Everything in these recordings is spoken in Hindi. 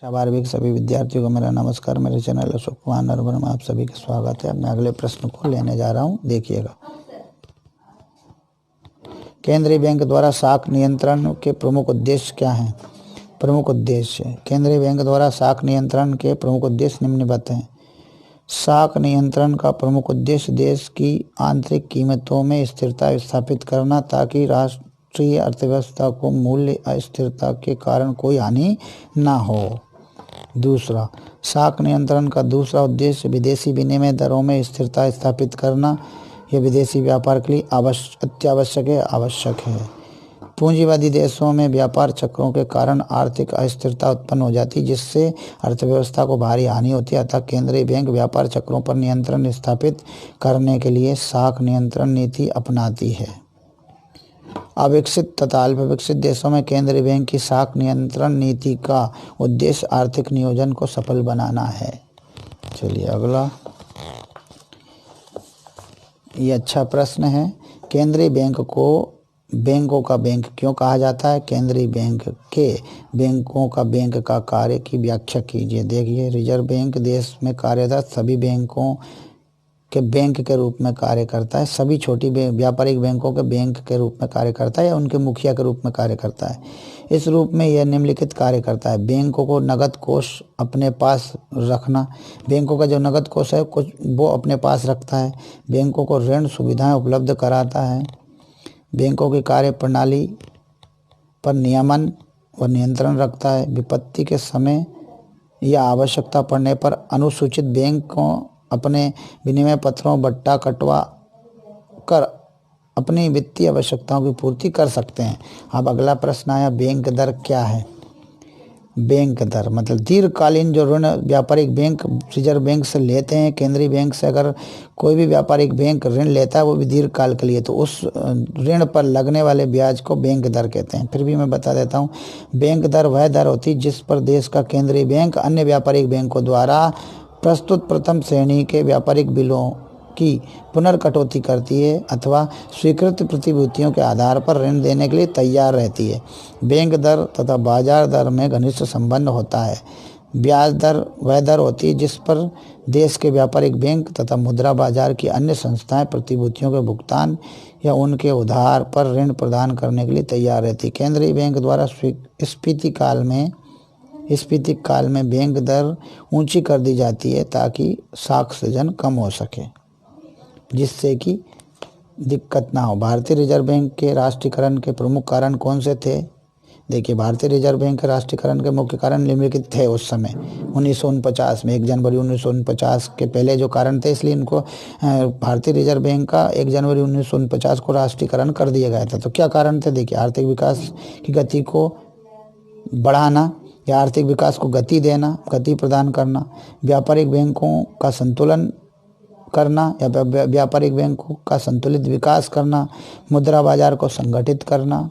12वीं के सभी विद्यार्थियों को मेरा नमस्कार। मेरे चैनल अशोक कुमार नरवर में आप सभी का स्वागत है। मैं अगले प्रश्न को लेने जा रहा हूं, देखिएगा। केंद्रीय बैंक द्वारा साख नियंत्रण के प्रमुख उद्देश्य क्या हैं? प्रमुख उद्देश्य केंद्रीय बैंक द्वारा साख नियंत्रण के प्रमुख उद्देश्य निम्नलिखित हैं। साख नियंत्रण का प्रमुख उद्देश्य देश की आंतरिक कीमतों में स्थिरता स्थापित करना, ताकि राष्ट्रीय अर्थव्यवस्था को मूल्य अस्थिरता के कारण कोई हानि न हो। दूसरा, साख नियंत्रण का दूसरा उद्देश्य विदेशी विनिमय दरों में स्थिरता स्थापित करना। यह विदेशी व्यापार के लिए आवश्यक है। पूंजीवादी देशों में व्यापार चक्रों के कारण आर्थिक अस्थिरता उत्पन्न हो जाती है, जिससे अर्थव्यवस्था को भारी हानि होती है। अतः केंद्रीय बैंक व्यापार चक्रों पर नियंत्रण स्थापित करने के लिए साख नियंत्रण नीति अपनाती है। अविकसित तथा अल्पविकसित देशों में केंद्रीय बैंक की साख नियंत्रण नीति का उद्देश्य आर्थिक नियोजन को सफल बनाना है। चलिए अगला, ये अच्छा प्रश्न है। केंद्रीय बैंक को बैंकों का बैंक क्यों कहा जाता है? केंद्रीय बैंक के बैंकों का बैंक का कार्य की व्याख्या कीजिए। देखिए, रिजर्व बैंक देश में कार्यरत सभी बैंकों के बैंक के रूप में कार्य करता है। सभी छोटी व्यापारिक बैंकों के बैंक के रूप में कार्य करता है या उनके मुखिया के रूप में कार्य करता है। इस रूप में यह निम्नलिखित कार्य करता है। बैंकों को नगद कोष अपने पास रखना। बैंकों का जो नगद कोष है कुछ वो अपने पास रखता है। बैंकों को ऋण सुविधाएं उपलब्ध कराता है। बैंकों की कार्य प्रणाली पर नियमन और नियंत्रण रखता है। विपत्ति के समय या आवश्यकता पड़ने पर अनुसूचित बैंक को अपने विनिमय पत्रों बट्टा कटवा कर अपनी वित्तीय आवश्यकताओं की पूर्ति कर सकते हैं। अब अगला प्रश्न आया, बैंक दर क्या है? बैंक दर मतलब दीर्घकालीन जो ऋण व्यापारिक बैंक रिजर्व बैंक से लेते हैं। केंद्रीय बैंक से अगर कोई भी व्यापारिक बैंक ऋण लेता है, वो भी दीर्घकाल के लिए, तो उस ऋण पर लगने वाले ब्याज को बैंक दर कहते हैं। फिर भी मैं बता देता हूँ, बैंक दर वह दर होती है जिस पर देश का केंद्रीय बैंक अन्य व्यापारिक बैंकों द्वारा प्रस्तुत प्रथम श्रेणी के व्यापारिक बिलों की पुनर्कटौती करती है अथवा स्वीकृत प्रतिभूतियों के आधार पर ऋण देने के लिए तैयार रहती है। बैंक दर तथा बाजार दर में घनिष्ठ संबंध होता है। ब्याज दर वह दर होती है जिस पर देश के व्यापारिक बैंक तथा मुद्रा बाजार की अन्य संस्थाएं प्रतिभूतियों के भुगतान या उनके उधार पर ऋण प्रदान करने के लिए तैयार रहती है। केंद्रीय बैंक द्वारा स्फीति काल में बैंक दर ऊंची कर दी जाती है, ताकि साख सृजन कम हो सके, जिससे कि दिक्कत ना हो। भारतीय रिजर्व बैंक के राष्ट्रीयकरण के प्रमुख कारण कौन से थे? देखिए, भारतीय रिजर्व बैंक के राष्ट्रीयकरण के मुख्य कारण निम्नलिखित थे। उस समय 1949 में 1 जनवरी 1949 के पहले जो कारण थे, इसलिए इनको भारतीय रिजर्व बैंक का 1 जनवरी 1949 को राष्ट्रीयकरण कर दिया गया था। तो क्या कारण थे? देखिए, आर्थिक विकास की गति को बढ़ाना या आर्थिक विकास को गति देना, गति प्रदान करना, व्यापारिक बैंकों का संतुलन करना या व्यापारिक बैंकों का संतुलित विकास करना, मुद्रा बाजार को संगठित करना,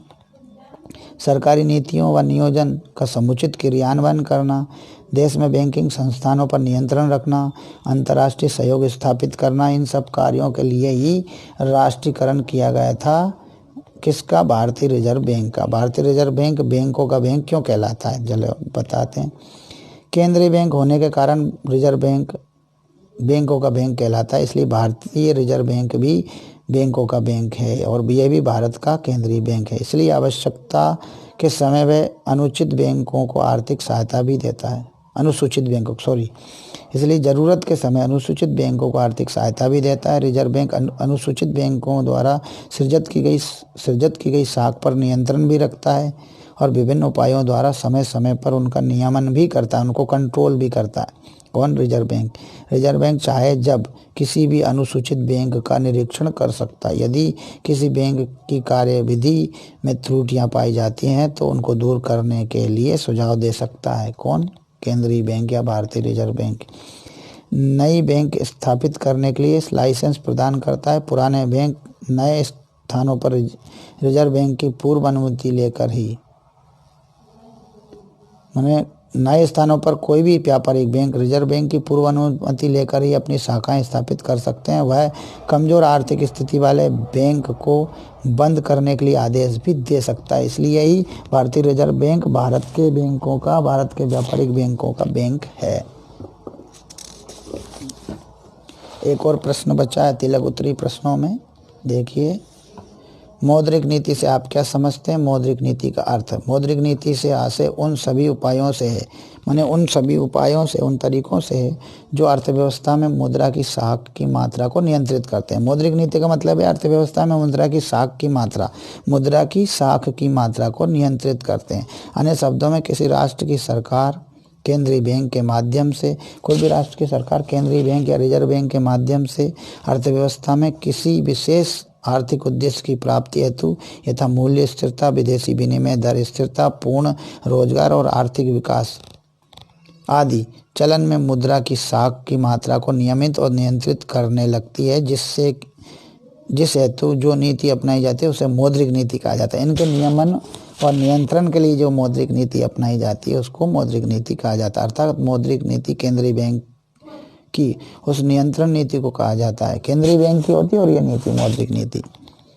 सरकारी नीतियों व नियोजन का समुचित क्रियान्वयन करना, देश में बैंकिंग संस्थानों पर नियंत्रण रखना, अंतर्राष्ट्रीय सहयोग स्थापित करना। इन सब कार्यों के लिए ही राष्ट्रीयकरण किया गया था। किसका? भारतीय रिजर्व बैंक का। भारतीय रिजर्व बैंक बैंकों का बैंक क्यों कहलाता है, चलो बताते हैं। केंद्रीय बैंक होने के कारण रिजर्व बैंक बैंकों का बैंक कहलाता है, इसलिए भारतीय रिजर्व बैंक भी बैंकों का बैंक है और यह भी भारत का केंद्रीय बैंक है। इसलिए आवश्यकता के समय वह अनुसूचित बैंकों को आर्थिक सहायता भी देता है। इसलिए ज़रूरत के समय अनुसूचित बैंकों को आर्थिक सहायता भी देता है। रिजर्व बैंक अनुसूचित बैंकों द्वारा सृजित की गई साख पर नियंत्रण भी रखता है और विभिन्न उपायों द्वारा समय समय पर उनका नियमन भी करता है, उनको कंट्रोल भी करता है। कौन? Reserve bank. रिजर्व बैंक चाहे जब किसी भी अनुसूचित बैंक का निरीक्षण कर सकता है। यदि किसी बैंक की कार्यविधि में त्रुटियां पाई जाती हैं तो उनको दूर करने के लिए सुझाव दे सकता है। कौन? केंद्रीय बैंक या भारतीय रिजर्व बैंक। नई बैंक स्थापित करने के लिए लाइसेंस प्रदान करता है। पुराने बैंक नए स्थानों पर रिजर्व बैंक की पूर्व अनुमति लेकर ही, नए स्थानों पर कोई भी व्यापारिक बैंक रिजर्व बैंक की पूर्व अनुमति लेकर ही अपनी शाखाएं स्थापित कर सकते हैं। वह कमजोर आर्थिक स्थिति वाले बैंक को बंद करने के लिए आदेश भी दे सकता है। इसलिए ही भारतीय रिजर्व बैंक भारत के व्यापारिक बैंकों का बैंक है। एक और प्रश्न बचा है तिलक उत्तरी प्रश्नों में। देखिए, मौद्रिक नीति से आप क्या समझते हैं? मौद्रिक नीति का अर्थ, मौद्रिक नीति से आशय उन सभी उपायों से है, माने उन सभी उपायों से, उन तरीकों से है जो अर्थव्यवस्था में मुद्रा की साख की मात्रा को नियंत्रित करते हैं। मौद्रिक नीति का मतलब है अर्थव्यवस्था में मुद्रा की साख की मात्रा को नियंत्रित करते हैं। अन्य शब्दों में किसी राष्ट्र की सरकार केंद्रीय बैंक के माध्यम से, कोई भी राष्ट्र की सरकार केंद्रीय बैंक या रिजर्व बैंक के माध्यम से अर्थव्यवस्था में किसी विशेष आर्थिक उद्देश्य की प्राप्ति हेतु यथा मूल्य स्थिरता, विदेशी विनिमय दर स्थिरता, पूर्ण रोजगार और आर्थिक विकास आदि चलन में मुद्रा की साख की मात्रा को नियमित और नियंत्रित करने लगती है, जिस हेतु जो नीति अपनाई जाती है उसे मौद्रिक नीति कहा जाता है। इनके नियमन और नियंत्रण के लिए जो मौद्रिक नीति अपनाई जाती है उसको मौद्रिक नीति कहा जाता है। अर्थात मौद्रिक नीति केंद्रीय बैंक की उस नियंत्रण नीति को कहा जाता है। केंद्रीय बैंक की होती है और ये नीति मौद्रिक नीति,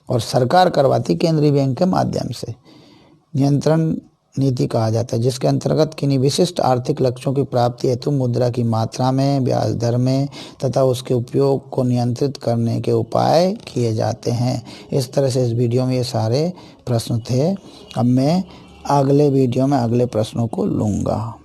और सरकार करवाती केंद्रीय बैंक के माध्यम से नियंत्रण नीति कहा जाता है, जिसके अंतर्गत किन्हीं विशिष्ट आर्थिक लक्ष्यों की प्राप्ति हेतु मुद्रा की मात्रा में, ब्याज दर में तथा उसके उपयोग को नियंत्रित करने के उपाय किए जाते हैं। इस तरह से इस वीडियो में ये सारे प्रश्न थे। अब मैं अगले वीडियो में अगले प्रश्नों को लूँगा।